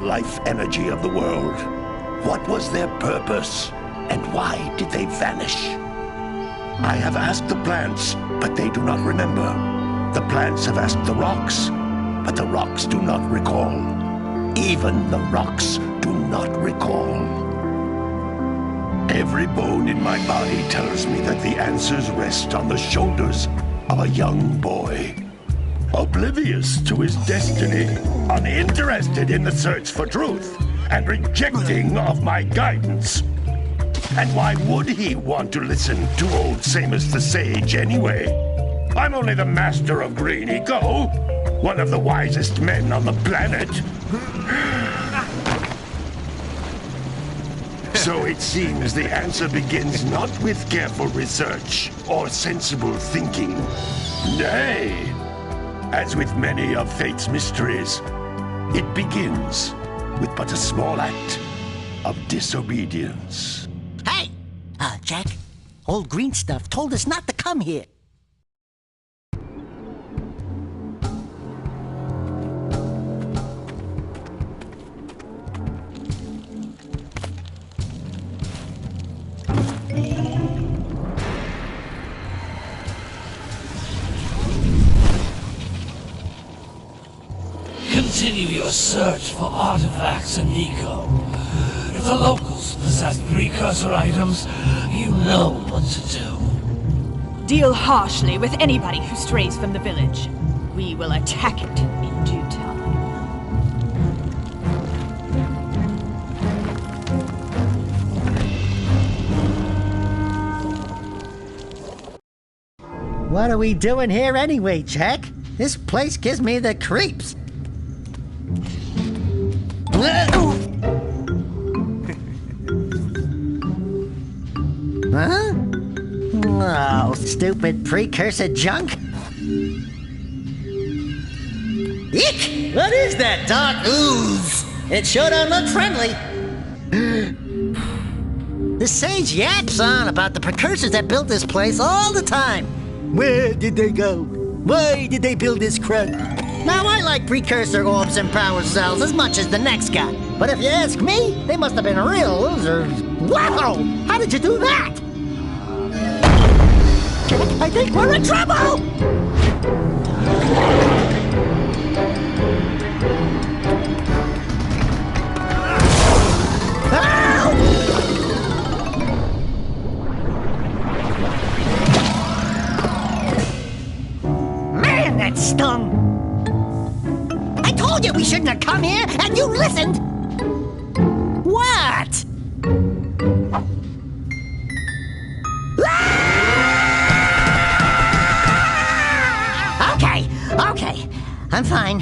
life energy of the world. What was their purpose, and why did they vanish? I have asked the plants, but they do not remember. The plants have asked the rocks, but the rocks do not recall. Even the rocks do not recall. Every bone in my body tells me that the answers rest on the shoulders of a young boy. Oblivious to his destiny, uninterested in the search for truth, and rejecting of my guidance. And why would he want to listen to old Samus the Sage anyway? I'm only the master of green eco, one of the wisest men on the planet. So it seems the answer begins not with careful research or sensible thinking. Nay, as with many of fate's mysteries, it begins with but a small act of disobedience. Hey! Jak, old green stuff told us not to come here. Continue your search for artifacts in Nico. If the locals possess precursor items, you know what to do. Deal harshly with anybody who strays from the village. We will attack it in due time. What are we doing here anyway, Jak? This place gives me the creeps. Huh? Oh, stupid precursor junk. Eek! What is that dark ooze? It sure don't look friendly. The sage yaps on about the precursors that built this place all the time. Where did they go? Why did they build this crud? Now, I like precursor orbs and power cells as much as the next guy. But if you ask me, they must have been real losers. Wow! How did you do that? I think we're in trouble! Man, that stung! I told you we shouldn't have come here, and you listened! What? Okay. I'm fine.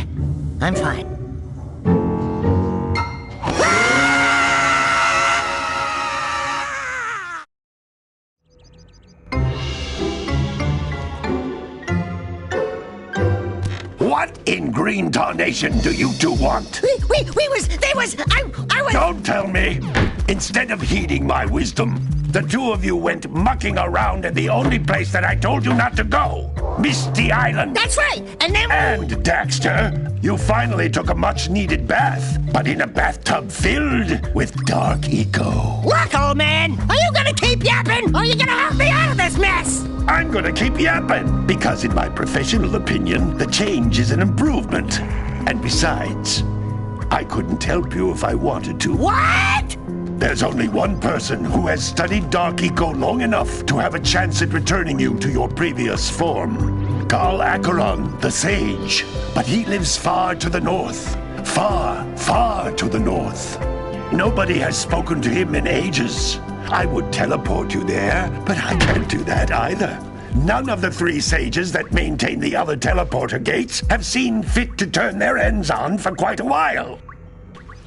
What in green tarnation do you two want? I was... Don't tell me! Instead of heeding my wisdom, the two of you went mucking around in the only place that I told you not to go, Misty Island. That's right, and then... And, Daxter, you finally took a much-needed bath, but in a bathtub filled with dark eco. Look, old man, are you gonna keep yapping, or are you gonna help me out of this mess? I'm gonna keep yapping, because in my professional opinion, the change is an improvement. And besides, I couldn't help you if I wanted to. What? There's only one person who has studied Dark Eco long enough to have a chance at returning you to your previous form. Carl Acheron, the Sage. But he lives far to the north. Far to the north. Nobody has spoken to him in ages. I would teleport you there, but I can't do that either. None of the three sages that maintain the other teleporter gates have seen fit to turn their ends on for quite a while.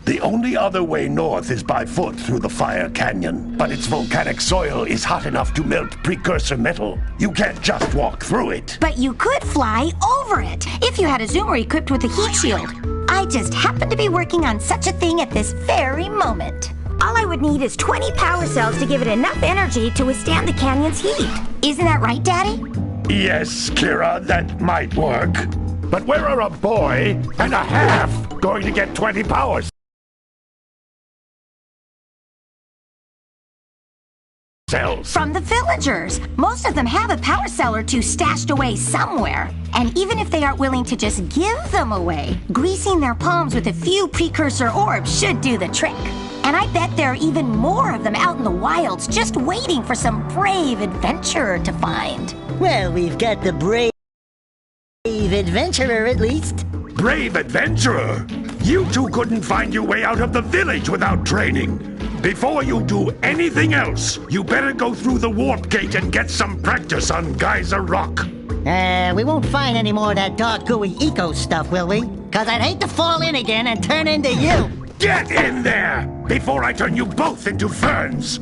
The only other way north is by foot through the Fire Canyon, but its volcanic soil is hot enough to melt precursor metal. You can't just walk through it. But you could fly over it, if you had a zoomer equipped with a heat shield. I just happen to be working on such a thing at this very moment. All I would need is 20 power cells to give it enough energy to withstand the canyon's heat. Isn't that right, Daddy? Yes, Kira, that might work. But where are a boy and a half going to get 20 powers? cells? From the villagers. Most of them have a power cell or two stashed away somewhere. And even if they aren't willing to just give them away, greasing their palms with a few precursor orbs should do the trick. And I bet there are even more of them out in the wilds just waiting for some brave adventurer to find. Well, we've got the brave adventurer at least. Brave adventurer? You two couldn't find your way out of the village without training. Before you do anything else, you better go through the warp gate and get some practice on Geyser Rock. We won't find any more of that dark gooey eco stuff, will we? 'Cause I'd hate to fall in again and turn into you. Get in there before I turn you both into ferns.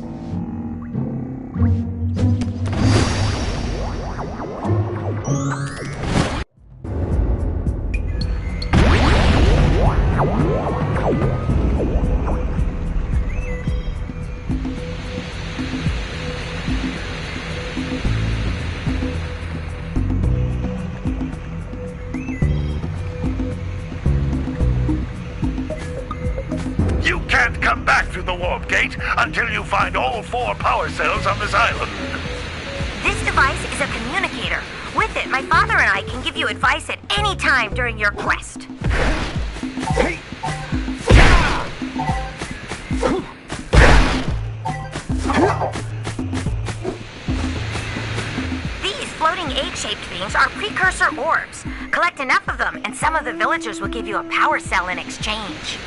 You can't come back through the warp gate until you find all 4 power cells on this island. This device is a communicator. With it, my father and I can give you advice at any time during your quest. These floating egg-shaped things are precursor orbs. Collect enough of them, and some of the villagers will give you a power cell in exchange.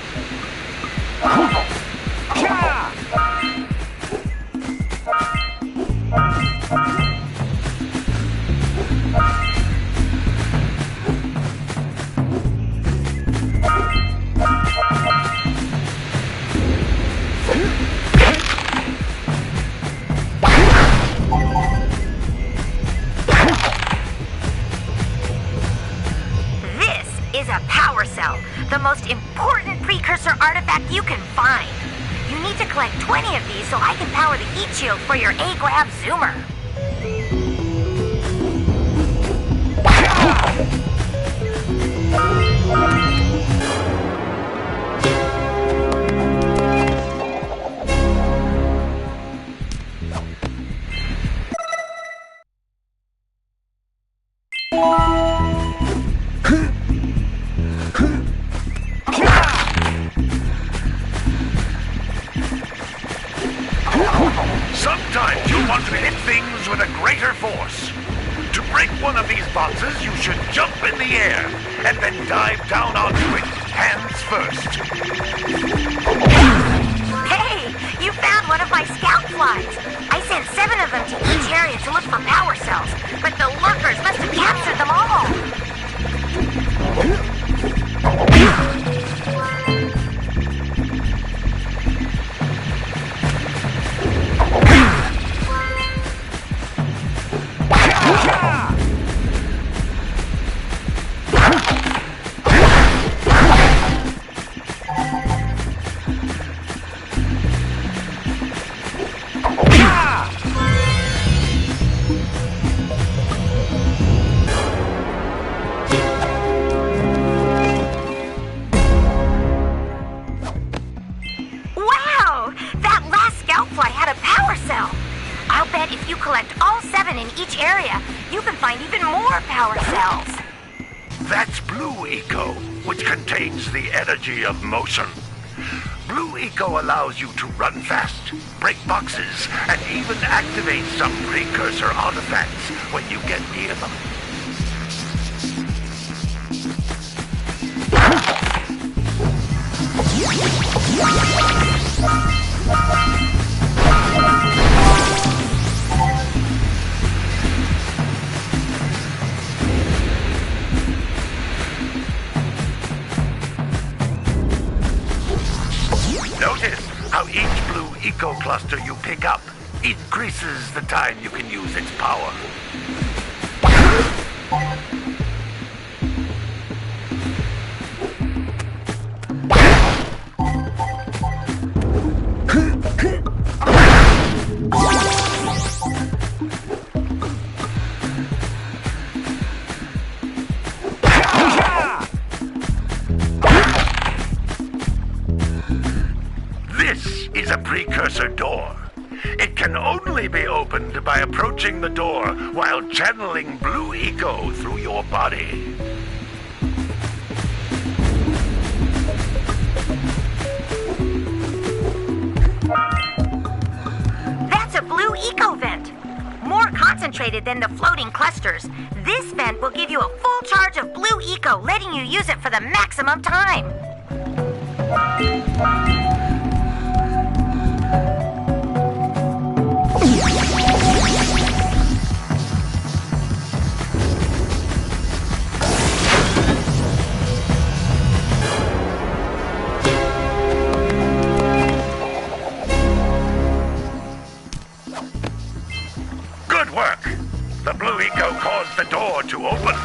This is a power cell, the most important precursor artifact you can find. You need to collect 20 of these so I can power the heat shield for your A-Grab Zoomer. Sometimes you want to hit things with a greater force. To break one of these boxes, you should jump in the air and then dive down onto it, hands first. Hey, you found one of my scout flies. I sent 7 of them to each area to look for power cells, but the lurkers must have captured them all. If you collect all 7 in each area, you can find even more power cells. That's Blue Eco, which contains the energy of motion. Blue Eco allows you to run fast, break boxes, and even activate some precursor artifacts when you get near them. Notice how each Blue Eco cluster you pick up increases the time you can use its power. This is a precursor door. It can only be opened by approaching the door while channeling blue eco through your body. That's a blue eco vent. More concentrated than the floating clusters. This vent will give you a full charge of blue eco, letting you use it for the maximum time. Good work! The blue eco caused the door to open.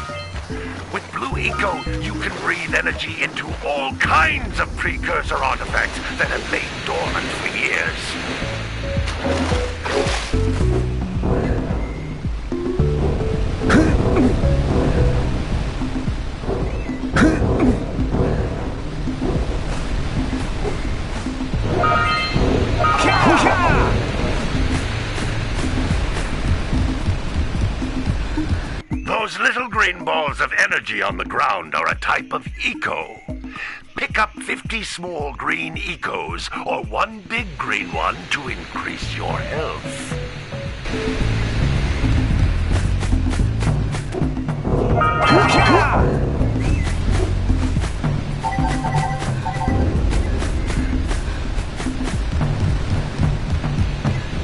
With blue eco, you can breathe energy into all kinds of precursor artifacts that have lain dormant for years. Those little green balls of energy on the ground are a type of eco. Pick up 50 small green ecos or one big green one to increase your health.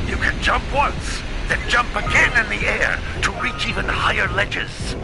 You can jump once, then jump again in the air to reach even higher ledges.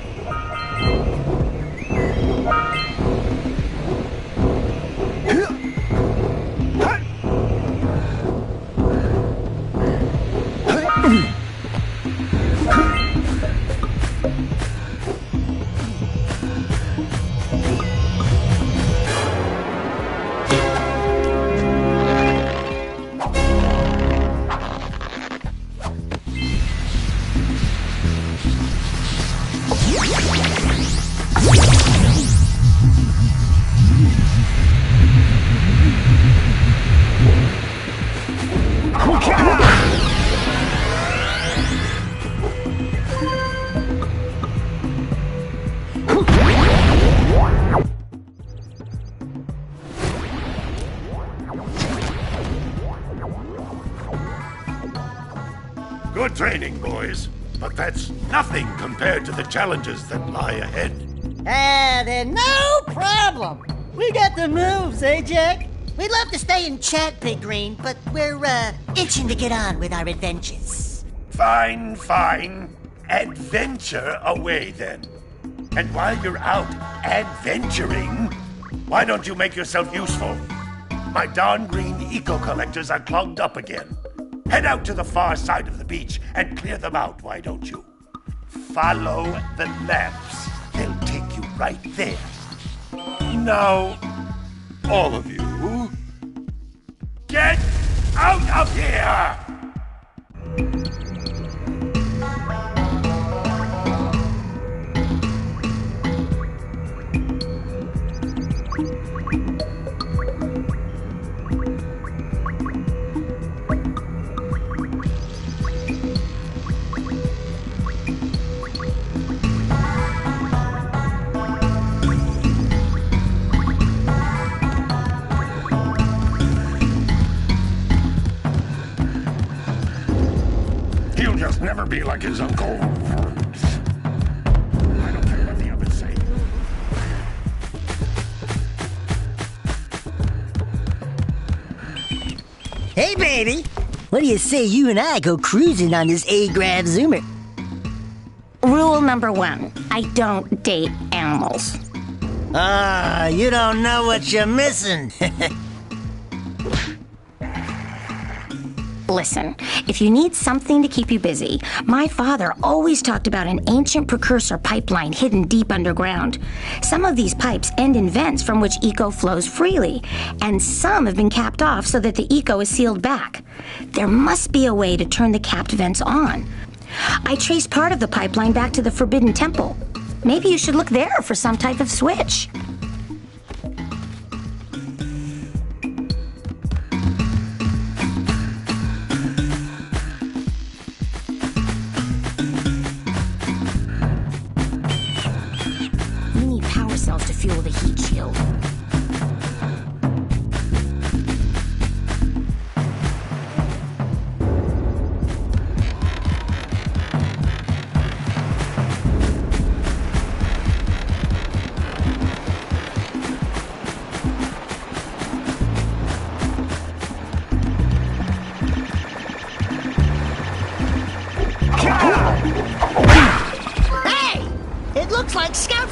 Good training, boys. But that's nothing compared to the challenges that lie ahead. Then no problem. We got the moves, eh, Jack? We'd love to stay and chat, Big Green, but we're, itching to get on with our adventures. Fine, fine. Adventure away, then. And while you're out adventuring, why don't you make yourself useful? My darn green eco-collectors are clogged up again. Head out to the far side of the beach and clear them out, why don't you? Follow the lamps. They'll take you right there. Now, all of you, get out of here! He'll just never be like his uncle. I don't care what the others say. Hey, baby. What do you say you and I go cruising on this A-Grav Zoomer? Rule number 1, I don't date animals. Ah, you don't know what you're missing. Listen, if you need something to keep you busy, my father always talked about an ancient precursor pipeline hidden deep underground. Some of these pipes end in vents from which eco flows freely, and some have been capped off so that the eco is sealed back. There must be a way to turn the capped vents on. I traced part of the pipeline back to the Forbidden Temple. Maybe you should look there for some type of switch.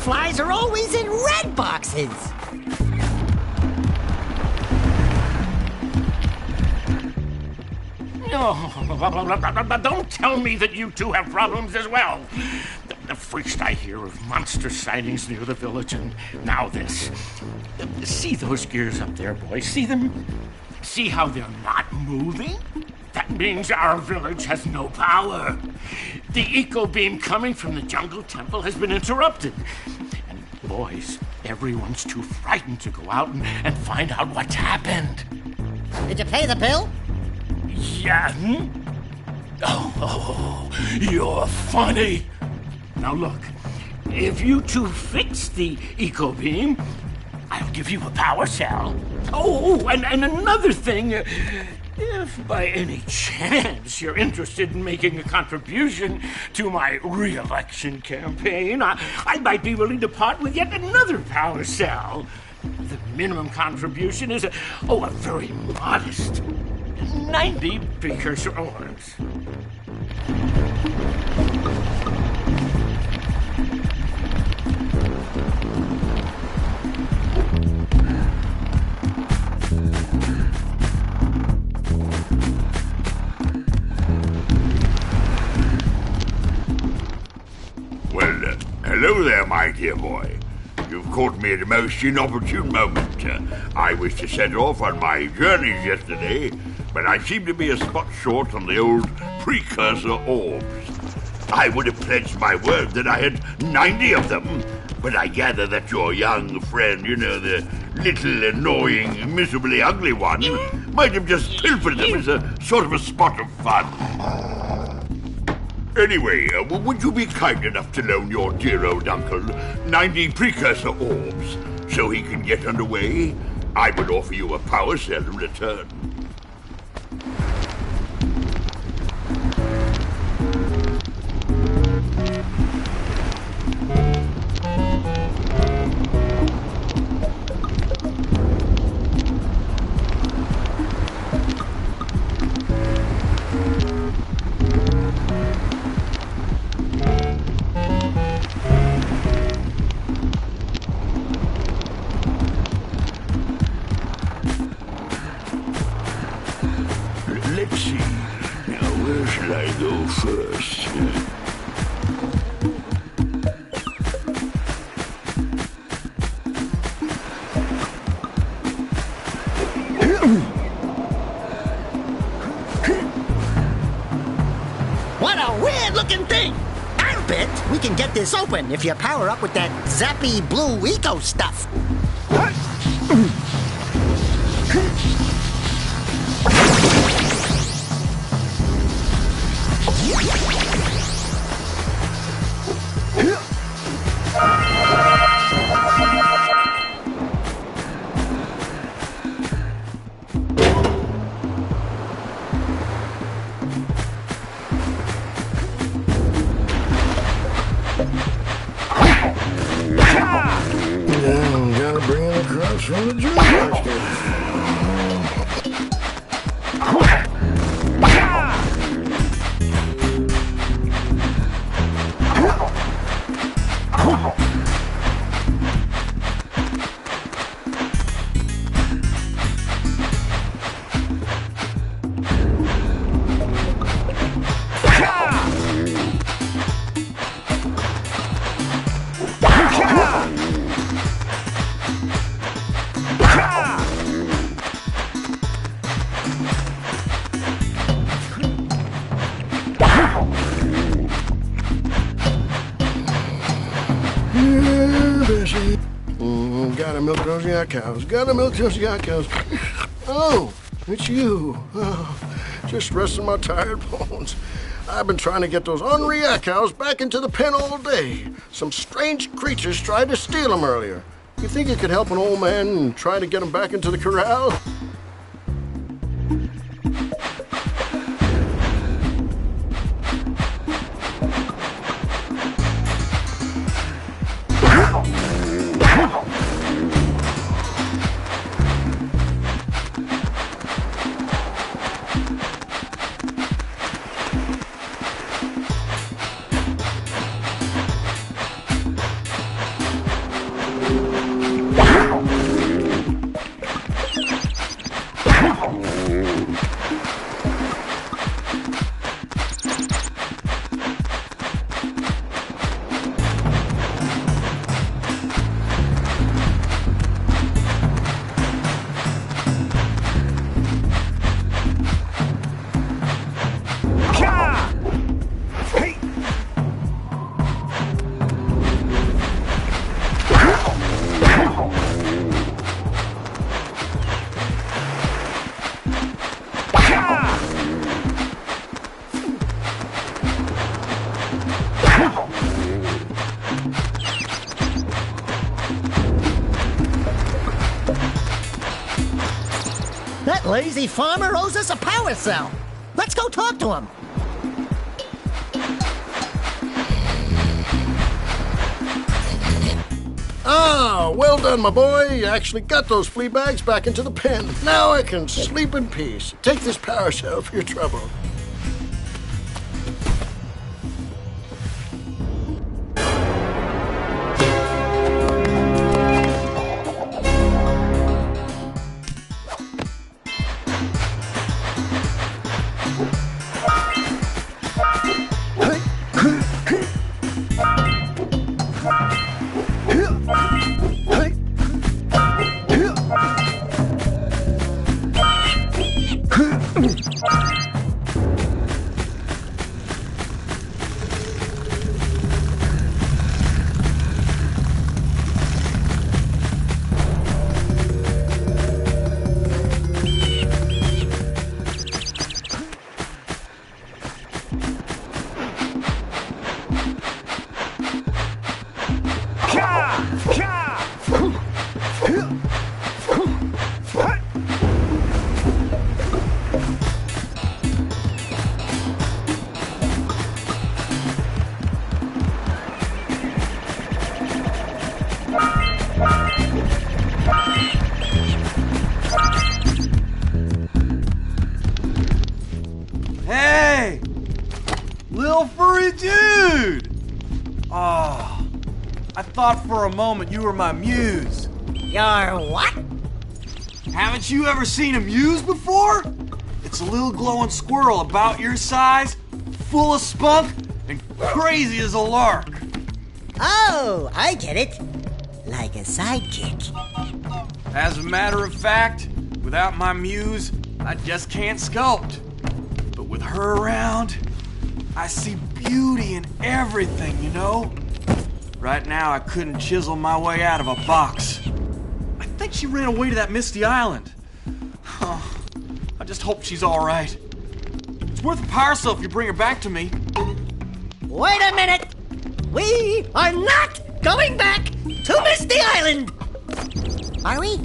fireflies are always in red boxes. No, don't tell me that you two have problems as well. First I hear of monster sightings near the village, and now this. See those gears up there, boys? See them? See how they're not moving? That means our village has no power. The eco beam coming from the jungle temple has been interrupted. And boys, everyone's too frightened to go out and find out what's happened. Did you pay the bill? Yeah. Oh, you're funny. Now look, if you two fix the eco beam, I'll give you a power cell. Oh, and another thing, if by any chance you're interested in making a contribution to my re-election campaign, I might be willing to part with yet another power cell. The minimum contribution is a very modest 90 precursor orbs. Well, hello there, my dear boy. You've caught me at a most inopportune moment. I was to set off on my journeys yesterday, but I seem to be a spot short on the old precursor orbs. I would have pledged my word that I had 90 of them, but I gather that your young friend, the little annoying, miserably ugly one, might have just pilfered them as a sort of a spot of fun. Anyway, would you be kind enough to loan your dear old uncle 90 precursor orbs so he can get underway? I would offer you a power cell in return. Let's see. Now, where should I go first? What a weird-looking thing! I'll bet we can get this open if you power up with that zappy blue eco stuff. Gotta bring it across from the joint. Gotta milk those yak cows. Gotta milk those yak cows. Oh, it's you. Oh, just resting my tired bones. I've been trying to get those ornery yak cows back into the pen all day. Some strange creatures tried to steal them earlier. You think you could help an old man and try to get them back into the corral? That lazy farmer owes us a power cell. Let's go talk to him. Ah, well done, my boy. You actually got those flea bags back into the pen. Now I can sleep in peace. Take this power cell for your trouble. Hey! Little furry dude! Oh, I thought for a moment you were my muse. Your what? Haven't you ever seen a muse before? It's a little glowing squirrel about your size, full of spunk, and crazy as a lark. Oh, I get it. Like a sidekick. As a matter of fact, without my muse, I just can't sculpt. But with her around, I see beauty in everything, you know? Right now, I couldn't chisel my way out of a box. I think she ran away to that misty island. Oh, I just hope she's all right. It's worth a power cell if you bring her back to me. Wait a minute! We are not going back to Misty Island! Are we?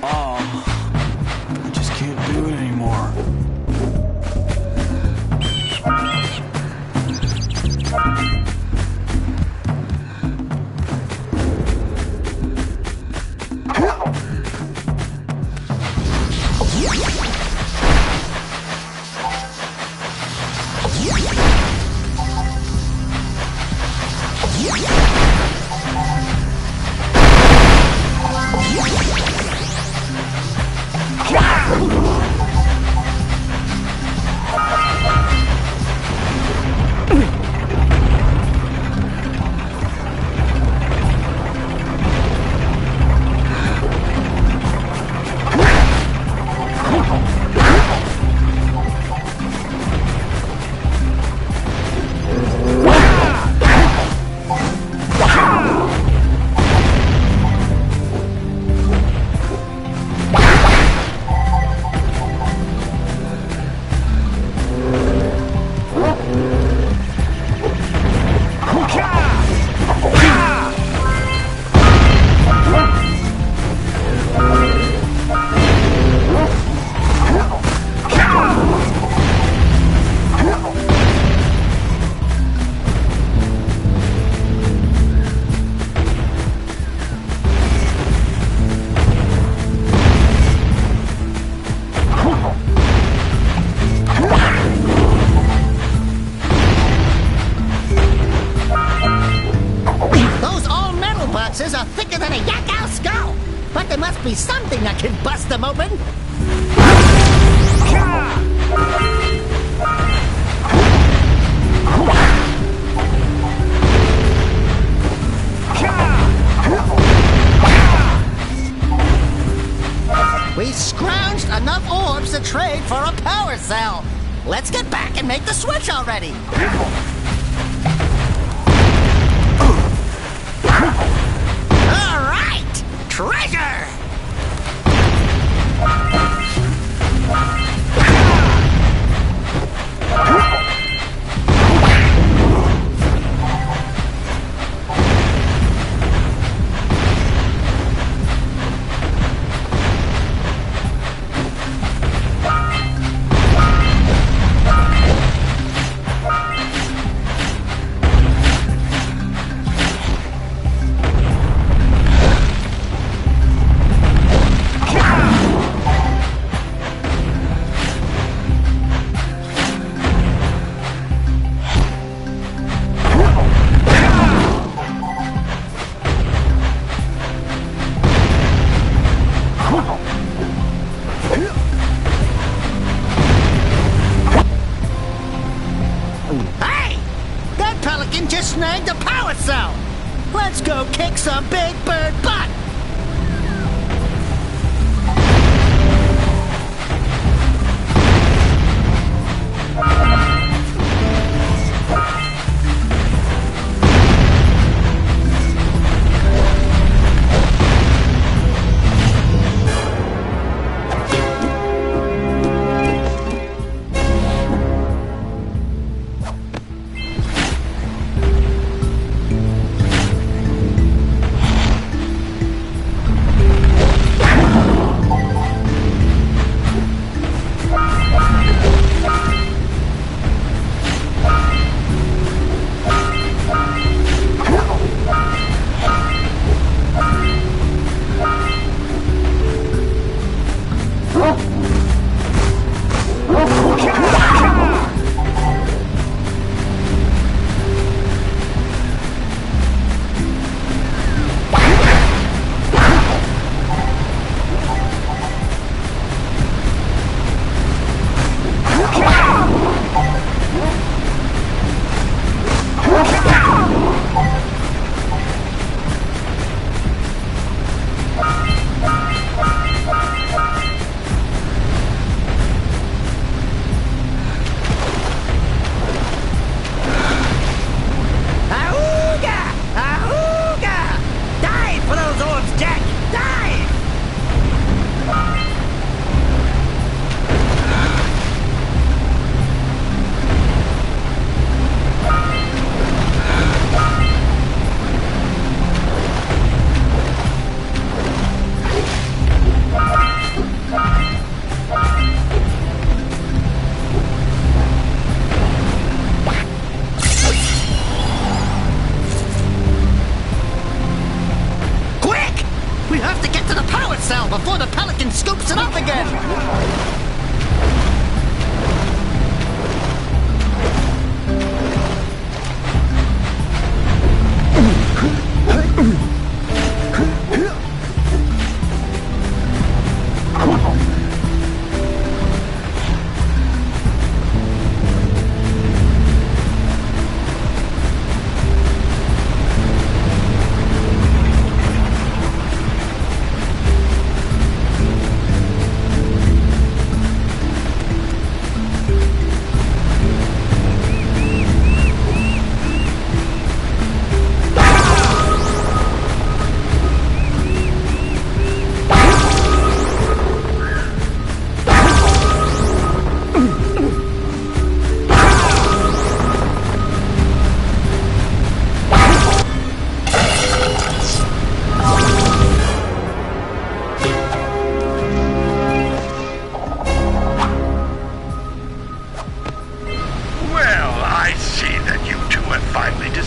I just can't do it anymore. boxes are thicker than a yak-owl skull. But there must be something that can bust them open. We scrounged enough orbs to trade for a power cell. Let's get back and make the switch already. All right! Treasure! Hey! That pelican just snagged a power cell! Let's go kick some big bird butt! Before the pelican scoops it up again!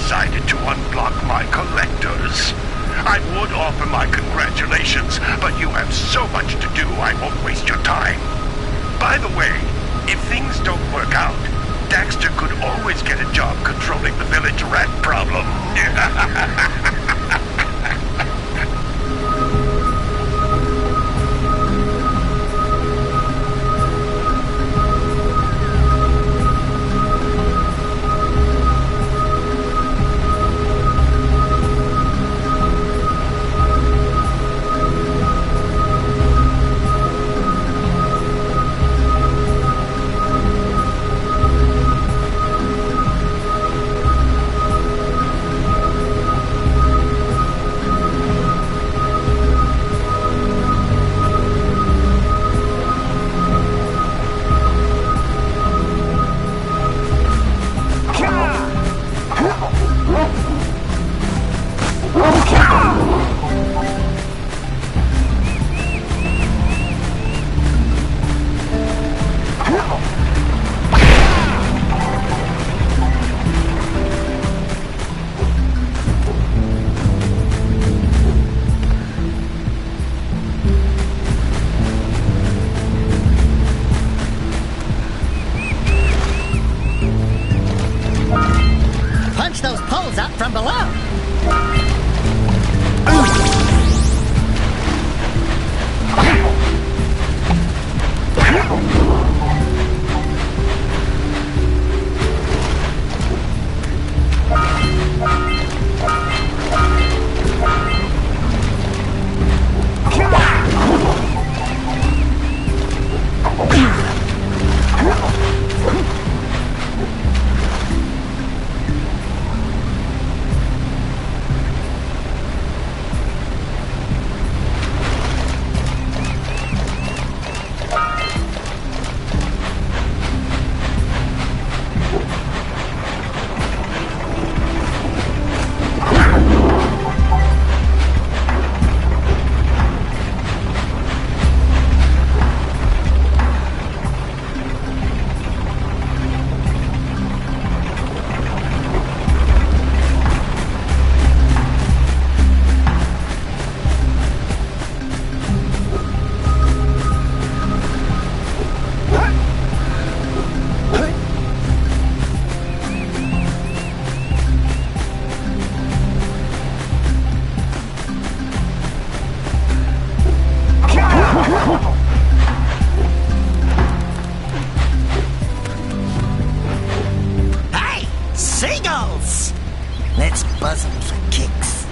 decided to unblock my collectors. I would offer my congratulations, but you have so much to do I won't waste your time. By the way, if things don't work out, Daxter could always get a job controlling the village rat problem. Hey, seagulls! Let's buzz them for kicks.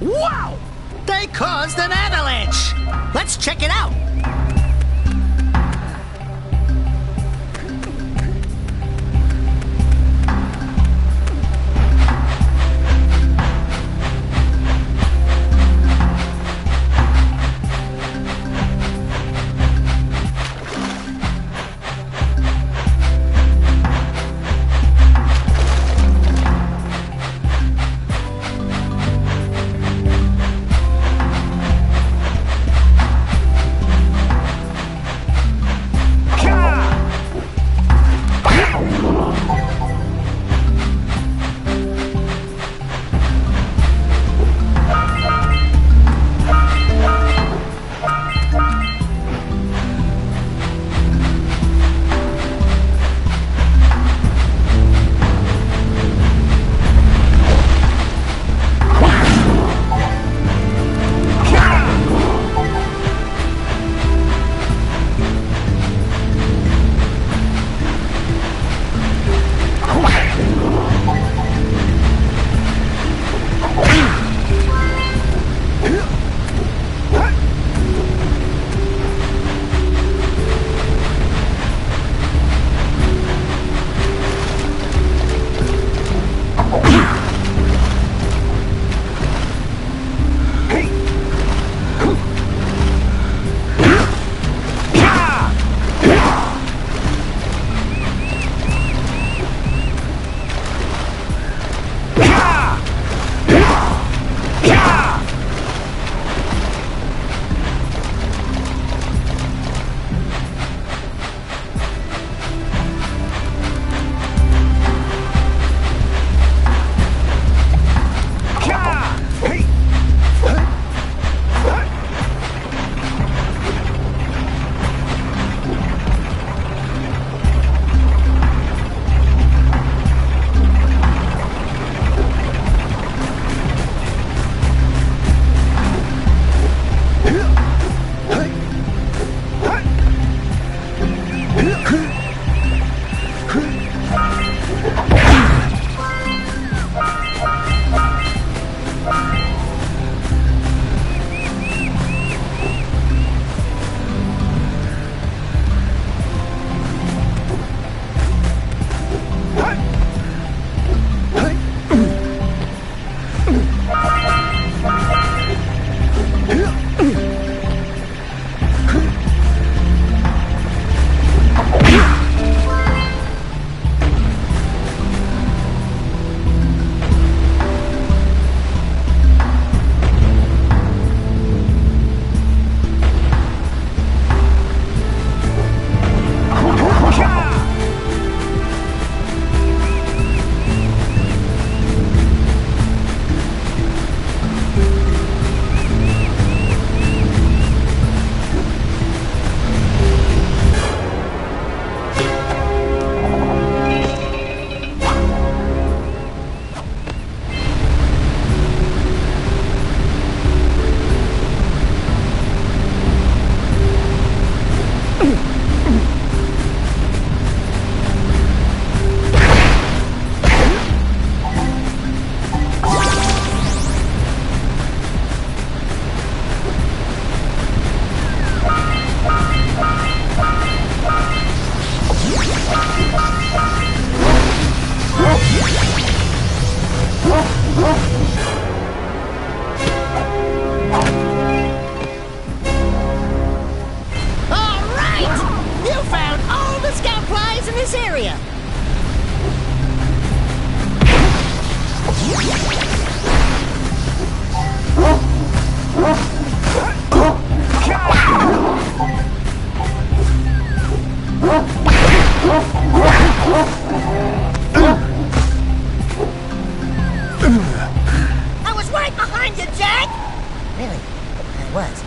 Wow! They caused an avalanche! Let's check it out! I was right behind you, Jak! Really? I was.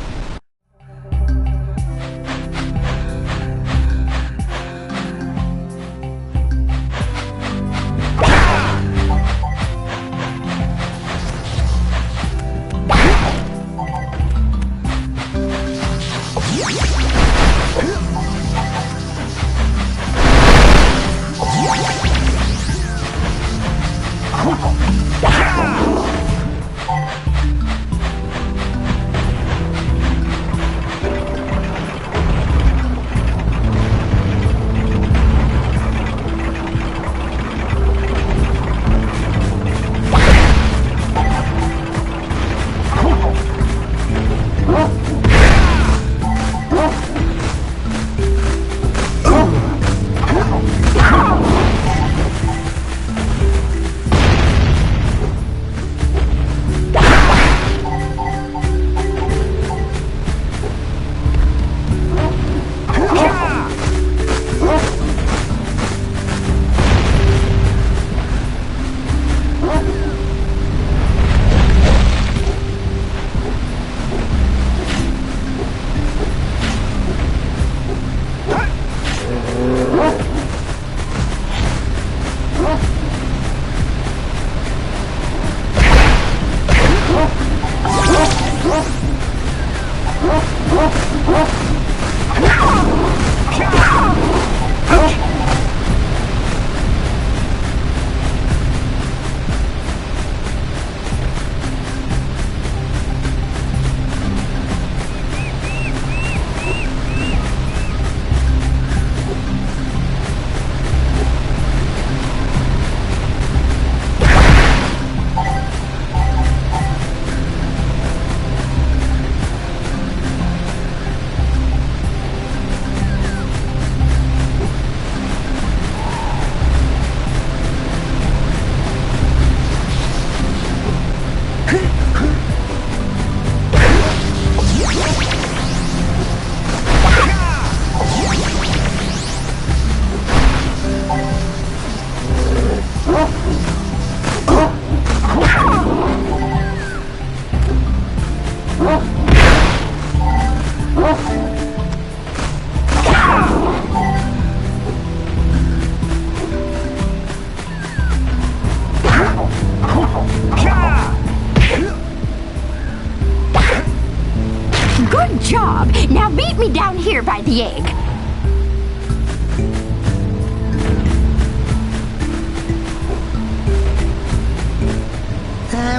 Good job! Now meet me down here by the egg.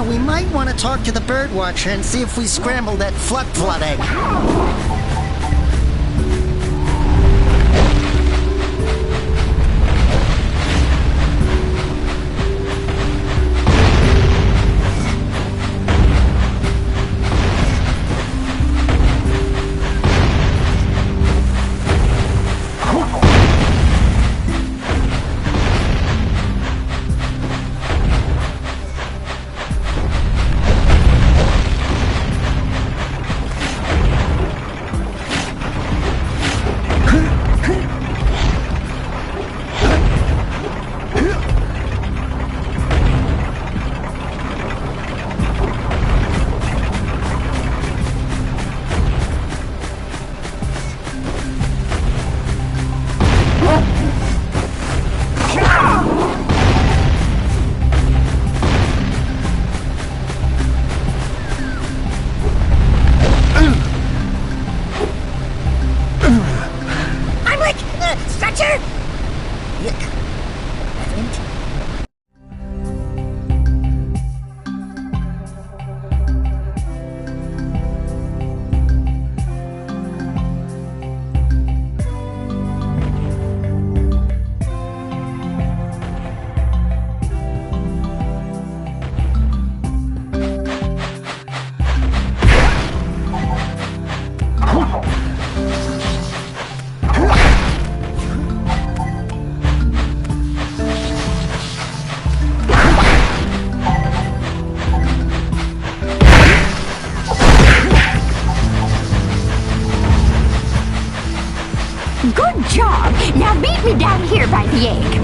We might want to talk to the birdwatcher and see if we scramble that flood egg. creature! Yuck. Effluent. Good job! Now meet me down here by the egg.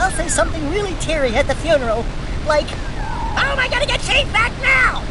I'll say something really teary at the funeral. Like, how am I gonna get Chief back now?